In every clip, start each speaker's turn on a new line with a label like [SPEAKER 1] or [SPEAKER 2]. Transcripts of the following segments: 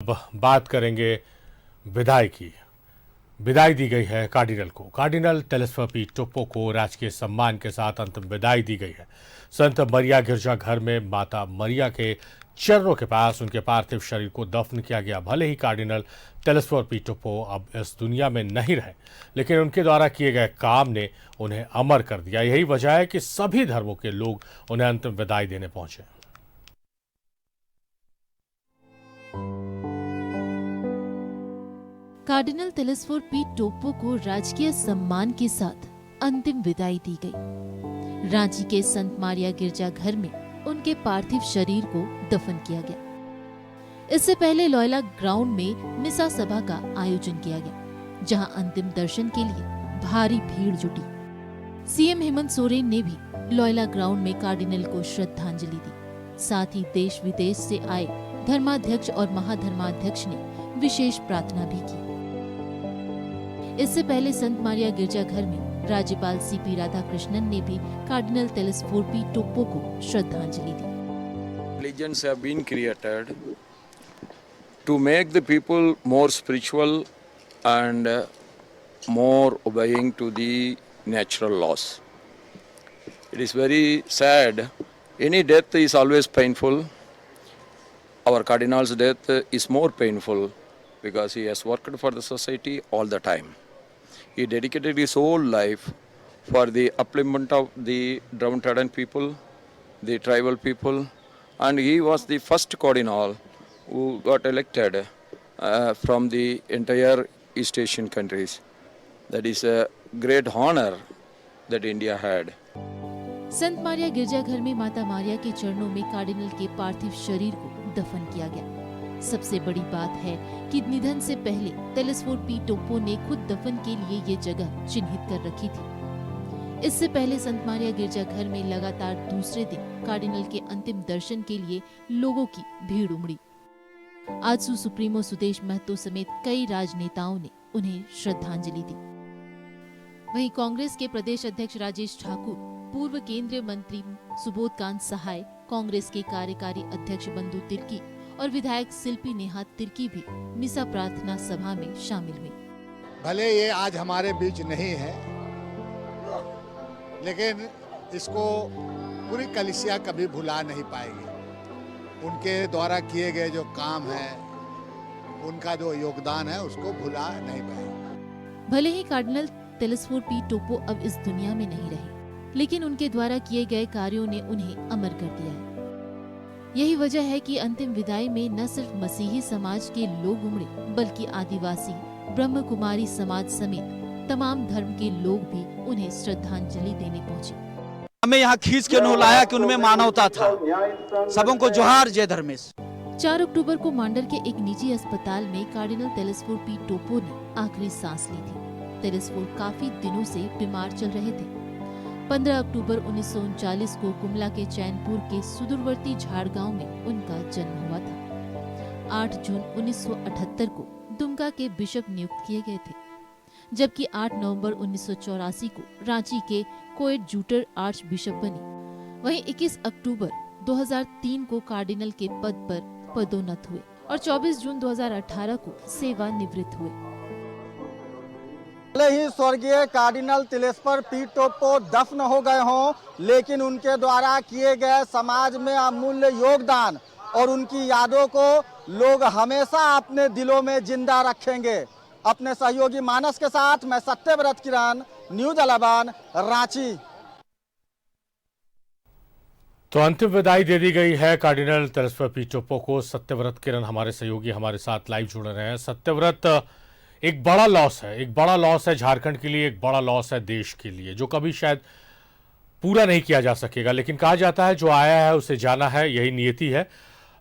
[SPEAKER 1] अब बात करेंगे विदाई की। विदाई दी गई है कार्डिनल को। कार्डिनल टेलेस्फर पी टोप्पो को राजकीय सम्मान के साथ अंतिम विदाई दी गई है। संत मरिया गिरजाघर में माता मरिया के चरणों के पास उनके पार्थिव शरीर को दफन किया गया। भले ही कार्डिनल टेलेस्फर पी टोप्पो अब इस दुनिया में नहीं रहे, लेकिन उनके द्वारा किए गए काम ने उन्हें अमर कर दिया। यही वजह है कि सभी धर्मों के लोग उन्हें अंतिम विदाई देने पहुंचे।
[SPEAKER 2] कार्डिनल टेलेस्फोर पी टोप्पो को राजकीय सम्मान के साथ अंतिम विदाई दी गई। रांची के संत मारिया गिरजाघर में उनके पार्थिव शरीर को दफन किया गया। इससे पहले लॉयला ग्राउंड में मिसा सभा का आयोजन किया गया, जहां अंतिम दर्शन के लिए भारी भीड़ जुटी। सीएम हेमंत सोरेन ने भी लॉयला ग्राउंड में कार्डिनल को श्रद्धांजलि दी। साथ ही देश विदेश से आए धर्माध्यक्ष और महाधर्माध्यक्ष ने विशेष प्रार्थना भी की। इससे पहले संत मारिया गिरजाघर में राज्यपाल सीपी राधाकृष्णन ने भी कार्डिनल टेलेस्फोर पी टोप्पो को श्रद्धांजलि दी।
[SPEAKER 3] Religions have been created to make the people more spiritual and more obeying to the natural laws. It is very sad. Any death is always painful. Our cardinal's death is more painful because he has worked for the society all the time. He dedicated his whole life for the upliftment of the downtrodden people, the tribal people, and he was the first cardinal who got elected from the entire East Asian countries. That is a great honor that India had.
[SPEAKER 2] संत मारिया गिरजाघर में माता मारिया के चरणों में cardinal के पार्थिव शरीर को दफन किया गया। सबसे बड़ी बात है कि निधन से पहले टेलेस्फोर पी टोप्पो ने खुद दफन के लिए ये जगह चिन्हित कर रखी थी। इससे पहले संत मारिया गिरजाघर में लगातार दूसरे दिन कार्डिनल के अंतिम दर्शन के लिए लोगों की भीड़ उमड़ी। आजसू सुप्रीमो सुदेश महतो समेत कई राजनेताओं ने उन्हें श्रद्धांजलि दी। वहीं कांग्रेस के प्रदेश अध्यक्ष राजेश ठाकुर, पूर्व केंद्रीय मंत्री सुबोध कांत सहाय, कांग्रेस के कार्यकारी अध्यक्ष बंधु तिर्की और विधायक शिल्पी नेहा तिर्की भी मिसा प्रार्थना सभा में शामिल हुए।
[SPEAKER 4] भले ये आज हमारे बीच नहीं है, लेकिन इसको पूरी कलीसिया कभी भुला नहीं पाएगी। उनके द्वारा किए गए जो काम है, उनका जो योगदान है, उसको भुला नहीं पाएगी।
[SPEAKER 2] भले ही कार्डिनल टेलेस्फोर पी टोप्पो अब इस दुनिया में नहीं रहे, लेकिन उनके द्वारा किए गए कार्यों ने उन्हें अमर कर दिया है। यही वजह है कि अंतिम विदाई में न सिर्फ मसीही समाज के लोग उमड़े, बल्कि आदिवासी, ब्रह्म कुमारी समाज समेत तमाम धर्म के लोग भी उन्हें श्रद्धांजलि देने पहुंचे।
[SPEAKER 5] हमें यहाँ खींच के लाया कि उनमें मानवता था। सबों को जोहार, जय धर्मेश।
[SPEAKER 2] 4 अक्टूबर को मांडर के एक निजी अस्पताल में कार्डिनल टेलेस्फोर पी टोप्पो ने आखिरी सांस ली थी। टेलेस्फोर काफी दिनों से बीमार चल रहे थे। 15 अक्टूबर 1939 को कुमला के चैनपुर के सुदूरवर्ती झाड़गांव में उनका जन्म हुआ था। 8 जून 1978 को दुमका के बिशप नियुक्त किए गए थे, जबकि 8 नवंबर 1984 को रांची के कोएडजुटर आर्च बिशप बने। वहीं 21 अक्टूबर 2003 को कार्डिनल के पद पर पदोन्नत हुए और 24 जून 2018 को सेवानिवृत्त हुए।
[SPEAKER 5] भले ही स्वर्गीय कार्डिनल टेलेस्फोर पी टोप्पो दफन हो गए हों, लेकिन उनके द्वारा किए गए समाज में अमूल्य योगदान और उनकी यादों को लोग हमेशा अपने दिलों में जिंदा रखेंगे। अपने सहयोगी मानस के साथ मैं सत्यव्रत किरण, न्यूज 11 रांची।
[SPEAKER 1] तो अंतिम विदाई दे दी गई है कार्डिनल टेलेस्फोर पी टोप्पो को। सत्यव्रत किरण हमारे सहयोगी हमारे साथ लाइव जुड़ रहे हैं। सत्यव्रत, एक बड़ा लॉस है, एक बड़ा लॉस है झारखंड के लिए, एक बड़ा लॉस है देश के लिए, जो कभी शायद पूरा नहीं किया जा सकेगा। लेकिन कहा जाता है जो आया है उसे जाना है, यही नियति है।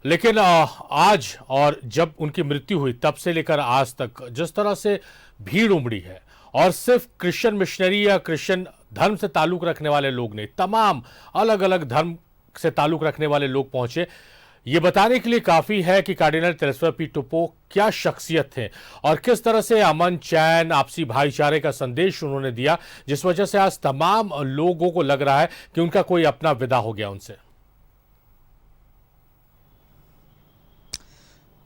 [SPEAKER 1] लेकिन आज और जब उनकी मृत्यु हुई तब से लेकर आज तक जिस तरह से भीड़ उमड़ी है, और सिर्फ क्रिश्चियन मिशनरी या क्रिश्चियन धर्म से ताल्लुक रखने वाले लोग नहीं, तमाम अलग अलग धर्म से ताल्लुक रखने वाले लोग पहुंचे, ये बताने के लिए काफी है कि कार्डिनल टेलेस्फोर पी टोप्पो क्या शख्सियत थे और किस तरह से अमन, चैन, आपसी भाईचारे का संदेश उन्होंने दिया, जिस वजह से आज तमाम लोगों को लग रहा है कि उनका कोई अपना विदा हो गया उनसे।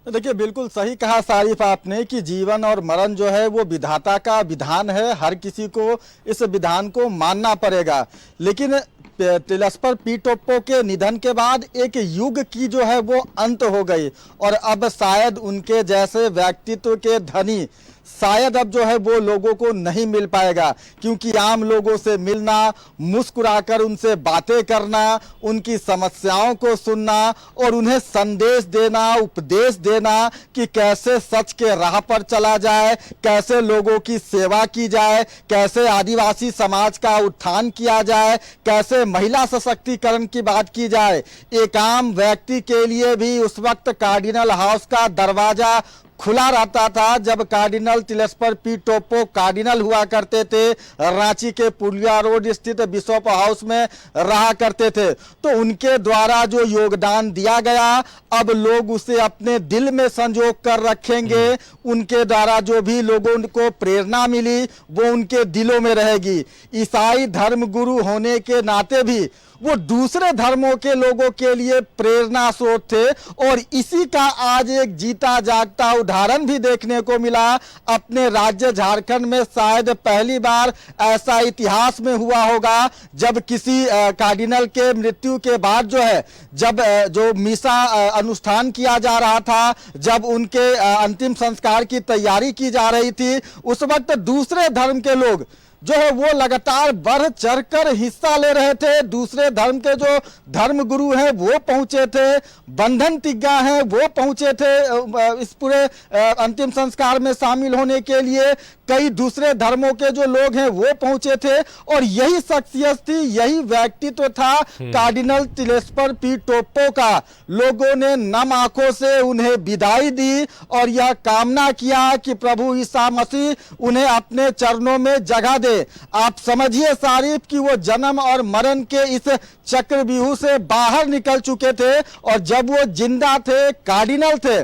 [SPEAKER 5] तो देखिए बिल्कुल सही कहा सारिफ आपने कि जीवन और मरण जो है वो विधाता का विधान है, हर किसी को इस विधान को मानना पड़ेगा। लेकिन तिलस्पर पी टोप्पो के निधन के बाद एक युग की जो है वो अंत हो गई और अब शायद उनके जैसे व्यक्तित्व के धनी शायद अब जो है वो लोगों को नहीं मिल पाएगा, क्योंकि आम लोगों से मिलना, मुस्कुराकर उनसे बातें करना, उनकी समस्याओं को सुनना और उन्हें संदेश देना, उपदेश देना कि कैसे सच के राह पर चला जाए, कैसे लोगों की सेवा की जाए, कैसे आदिवासी समाज का उत्थान किया जाए, कैसे महिला सशक्तिकरण की बात की जाए। एक आम व्यक्ति के लिए भी उस वक्त कार्डिनल हाउस का दरवाजा खुला रहता था जब कार्डिनल तिलस्पर पी टोप्पो कार्डिनल हुआ करते थे, रांची के पुलिया रोड स्थित बिशप हाउस में रहा करते थे। तो उनके द्वारा जो योगदान दिया गया अब लोग उसे अपने दिल में संजो कर रखेंगे। उनके द्वारा जो भी लोगों को प्रेरणा मिली वो उनके दिलों में रहेगी। ईसाई धर्म गुरु होने के नाते भी वो दूसरे धर्मों के लोगों के लिए प्रेरणा स्रोत थे और इसी का आज एक जीता जागता उदाहरण भी देखने को मिला। अपने राज्य झारखंड में शायद पहली बार ऐसा इतिहास में हुआ होगा जब किसी कार्डिनल के मृत्यु के बाद जो है जब जो मिसा अनुष्ठान किया जा रहा था, जब उनके अंतिम संस्कार की तैयारी की जा रही थी, उस वक्त दूसरे धर्म के लोग जो है वो लगातार बढ़ चढ़कर हिस्सा ले रहे थे। दूसरे धर्म के जो धर्म गुरु हैं वो पहुंचे थे, बंधन तिग्गा हैं वो पहुंचे थे इस पूरे अंतिम संस्कार में शामिल होने के लिए। कई दूसरे धर्मों के जो लोग हैं वो पहुंचे थे और यही शख्सियत थी, यही व्यक्तित्व था कार्डिनल तिलस्पर पी टोप्पो का। लोगों ने नम आंखों से उन्हें विदाई दी और यह कामना किया कि प्रभु ईसा मसीह उन्हें अपने चरणों में जगह दे। आप समझिए सारिफ कि वो जन्म और मरण के इस चक्रव्यूह से बाहर निकल चुके थे और जब वो जिंदा थे, कार्डिनल थे,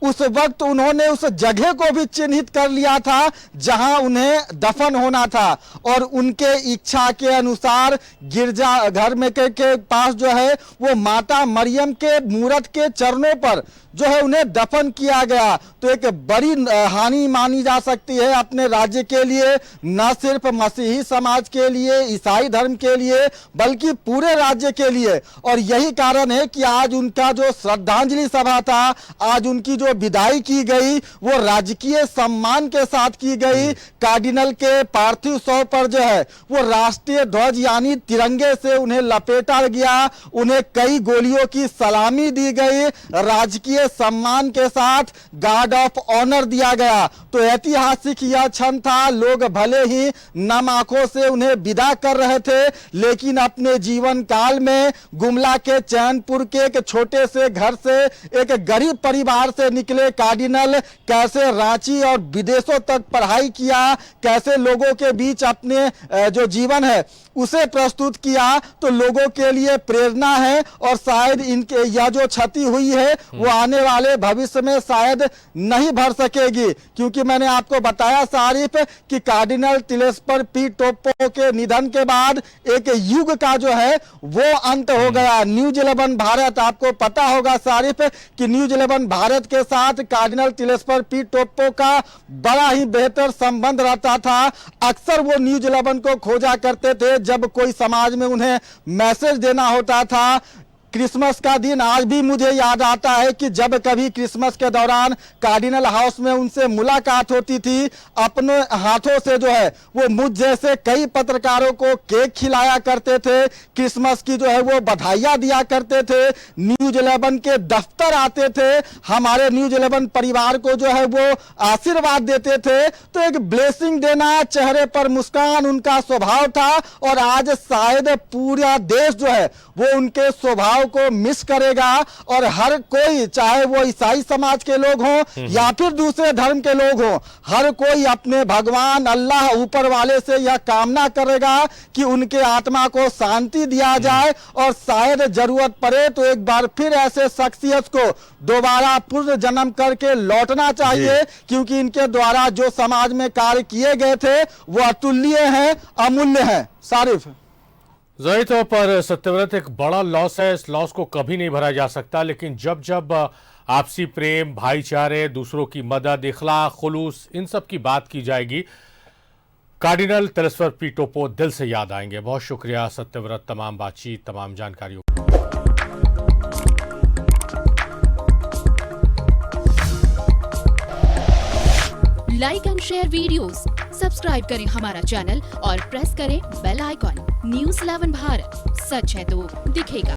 [SPEAKER 5] उस वक्त उन्होंने उस जगह को भी चिन्हित कर लिया था जहां उन्हें दफन होना था और उनके इच्छा के अनुसार गिरजा घर में के पास जो है वो माता मरियम के मूरत के चरणों पर जो है उन्हें दफन किया गया। तो एक बड़ी हानि मानी जा सकती है अपने राज्य के लिए, न सिर्फ मसीही समाज के लिए, ईसाई धर्म के लिए, बल्कि पूरे राज्य के लिए। और यही कारण है कि आज उनका जो श्रद्धांजलि सभा था, आज उनकी जो विदाई की गई वो राजकीय सम्मान के साथ की गई। कार्डिनल के पार्थिव शव पर जो है वो राष्ट्रीय ध्वज यानी तिरंगे से उन्हें लपेटा गया, उन्हें कई गोलियों की सलामी दी गई, राजकीय सम्मान के साथ गार्ड ऑफ ऑनर दिया गया। तो ऐतिहासिक यह क्षण था। लोग भले ही नम आंखों से उन्हें विदा कर रहे थे, लेकिन अपने जीवन काल में गुमला के चैनपुर के एक छोटे से घर से, एक गरीब परिवार से निकले कार्डिनल कैसे रांची और विदेशों तक पढ़ाई किया, कैसे लोगों के बीच अपने जो जीवन है उसे प्रस्तुत किया, तो लोगों के लिए प्रेरणा है। और शायद इनके यह जो क्षति हुई है वो आने वाले भविष्य में शायद नहीं भर सकेगी, क्योंकि मैंने आपको बताया सारिफ कि कार्डिनल तिलस्पर पी टोप्पो के निधन के बाद एक युग का जो है वो अंत हो गया। न्यूज 11 भारत, आपको पता होगा सारिफ कि न्यूज 11 भारत के साथ कार्डिनल तिलस्पर पी टोप्पो का बड़ा ही बेहतर संबंध रहता था। अक्सर वो न्यूज 11 को खोजा करते थे जब कोई समाज में उन्हें मैसेज देना होता था। क्रिसमस का दिन आज भी मुझे याद आता है कि जब कभी क्रिसमस के दौरान कार्डिनल हाउस में उनसे मुलाकात होती थी, अपने हाथों से जो है वो मुझ जैसे कई पत्रकारों को केक खिलाया करते थे, क्रिसमस की जो है वो बधाइयां दिया करते थे, न्यूज 11 के दफ्तर आते थे, हमारे न्यूज 11 परिवार को जो है वो आशीर्वाद देते थे। तो एक ब्लेसिंग देना, चेहरे पर मुस्कान उनका स्वभाव था और आज शायद पूरा देश जो है वो उनके स्वभाव को मिस करेगा। और हर कोई, चाहे वो ईसाई समाज के लोग हों या फिर दूसरे धर्म के लोग हों, हर कोई अपने भगवान अल्लाह ऊपर वाले से यह कामना करेगा कि उनके आत्मा को शांति दिया जाए और शायद जरूरत पड़े तो एक बार फिर ऐसे शख्सियत को दोबारा पुनः जन्म करके लौटना चाहिए, क्योंकि इनके द्वारा जो समाज में कार्य किए गए थे वो अतुल्य हैं, अमूल्य हैं। सारिफ,
[SPEAKER 1] ज़ाहिर तौर पर सत्यव्रत एक बड़ा लॉस है, इस लॉस को कभी नहीं भरा जा सकता, लेकिन जब जब आपसी प्रेम, भाईचारे, दूसरों की मदद, इखलाक, खुलूस, इन सब की बात की जाएगी। कार्डिनल तिलेश्वर पी टोपो दिल से याद आएंगे। बहुत शुक्रिया सत्यव्रत, तमाम बातचीत, तमाम जानकारियों।
[SPEAKER 6] Like and share videos, subscribe करें हमारा चैनल और प्रेस करें बेल आइकॉन। न्यूज़ 11 भारत, सच है तो दिखेगा।